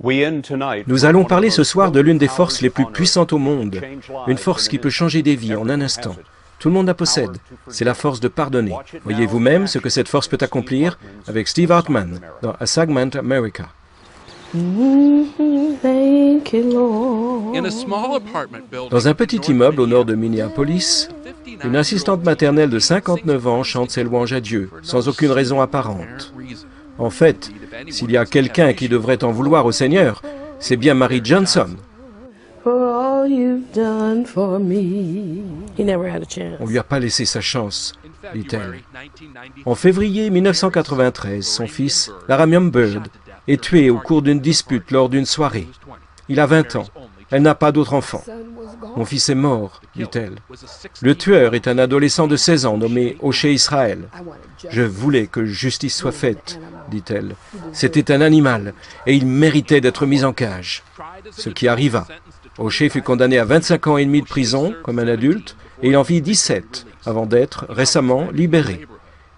Nous allons parler ce soir de l'une des forces les plus puissantes au monde, une force qui peut changer des vies en un instant. Tout le monde la possède, c'est la force de pardonner. Voyez vous-même ce que cette force peut accomplir avec Steve Hartman dans A Segment America. Dans un petit immeuble au nord de Minneapolis, une assistante maternelle de 59 ans chante ses louanges à Dieu, sans aucune raison apparente. En fait, s'il y a quelqu'un qui devrait en vouloir au Seigneur, c'est bien Mary Johnson. On ne lui a pas laissé sa chance, dit-elle. En février 1993, son fils, Laramiun Byrd, est tué au cours d'une dispute lors d'une soirée. Il a 20 ans. Elle n'a pas d'autre enfant. Mon fils est mort, dit-elle. Le tueur est un adolescent de 16 ans nommé O'Shea Israel. Je voulais que justice soit faite, dit-elle. C'était un animal et il méritait d'être mis en cage. Ce qui arriva. O'Shea fut condamné à 25 ans et demi de prison comme un adulte et il en vit 17 avant d'être récemment libéré.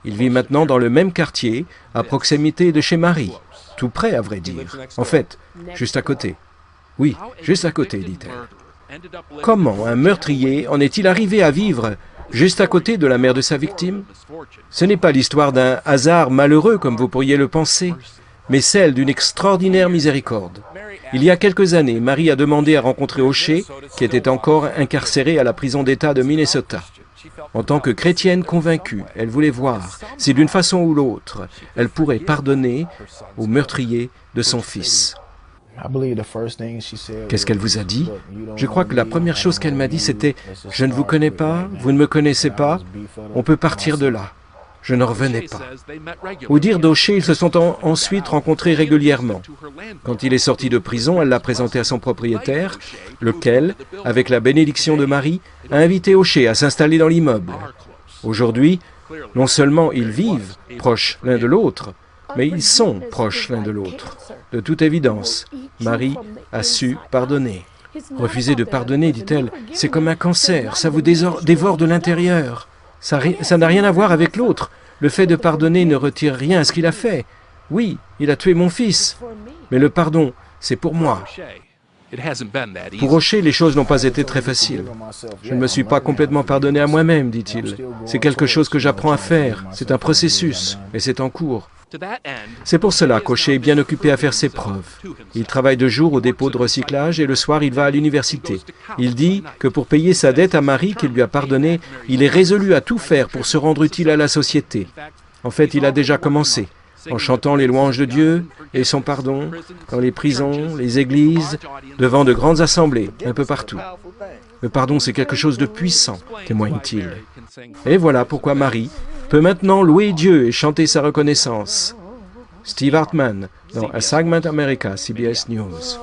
Il vit maintenant dans le même quartier, à proximité de chez Marie. Tout près, à vrai dire. En fait, juste à côté. Oui, juste à côté, dit-elle. Comment un meurtrier en est-il arrivé à vivre juste à côté de la mère de sa victime? Ce n'est pas l'histoire d'un hasard malheureux comme vous pourriez le penser, mais celle d'une extraordinaire miséricorde. Il y a quelques années, Marie a demandé à rencontrer O'Shea, qui était encore incarcéré à la prison d'État de Minnesota. En tant que chrétienne convaincue, elle voulait voir si d'une façon ou l'autre, elle pourrait pardonner au meurtrier de son fils. Qu'est-ce qu'elle vous a dit? Je crois que la première chose qu'elle m'a dit, c'était « Je ne vous connais pas, vous ne me connaissez pas, on peut partir de là. » Je ne revenais pas. Au dire d'O'Shea, ils se sont ensuite rencontrés régulièrement. Quand il est sorti de prison, elle l'a présenté à son propriétaire, lequel, avec la bénédiction de Marie, a invité O'Shea à s'installer dans l'immeuble. Aujourd'hui, non seulement ils vivent proches l'un de l'autre, mais ils sont proches l'un de l'autre. De toute évidence, Marie a su pardonner. Refuser de pardonner, dit-elle, c'est comme un cancer, ça vous dévore de l'intérieur. Ça n'a rien à voir avec l'autre. Le fait de pardonner ne retire rien à ce qu'il a fait. Oui, il a tué mon fils, mais le pardon, c'est pour moi. Pour O'Shea, les choses n'ont pas été très faciles. Je ne me suis pas complètement pardonné à moi-même, dit-il. C'est quelque chose que j'apprends à faire. C'est un processus, et c'est en cours. C'est pour cela qu'O'Shea est bien occupé à faire ses preuves. Il travaille de jour au dépôt de recyclage et le soir il va à l'université. Il dit que pour payer sa dette à Marie qu'il lui a pardonnée, il est résolu à tout faire pour se rendre utile à la société. En fait, il a déjà commencé, en chantant les louanges de Dieu et son pardon, dans les prisons, les églises, devant de grandes assemblées, un peu partout. Le pardon, c'est quelque chose de puissant, témoigne-t-il. Et voilà pourquoi Marie peut maintenant louer Dieu et chanter sa reconnaissance. Steve Hartman, dans A Segment America, CBS News.